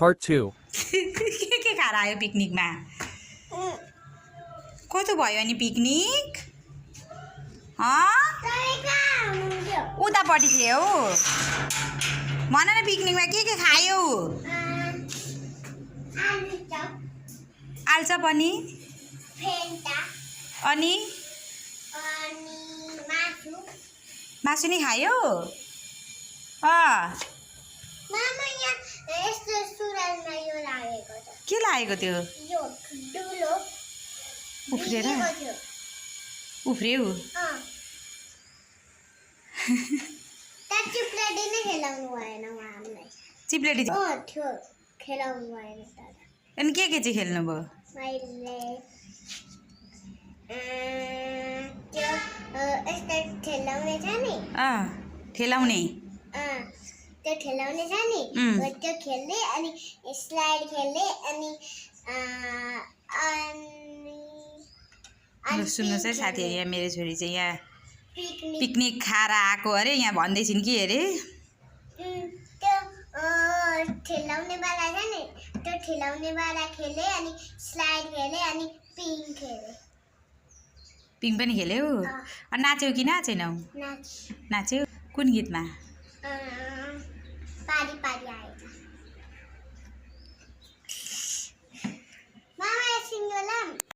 Part 2. के खाएर आयो पिकनिकमा कस्तो भयो अनि पिकनिक उतापट्टि थियो भन न पिकनिकमा के खायौ आलुचप अनि अनि मासु नि खायो के लागेको त्यो उफ्रेर उफ्रियो चिप्लेटी अनि के चाहिँ खेल्नु भयो ठेलाउने त्यो खेलाउने छ नि त्यो खेल्ने अनि स्लाइड खेल्ने अनि सुन्नुहोस् है साथीहरू यहाँ मेरो छोरी चाहिँ यहाँ पिकनिक खाएर आएको अरे यहाँ भन्दैछिन् कि अरे त्यो ठेलाउनेवाला छ नि त्यो ठेलाउनेवाला खेले अनि स्लाइड खेले अनि पिङ खेले पिङ पनि खेल्यौ अनि नाच्यौ कि नाचेनौ नाच्यौ कुन गीतमा पारी पारी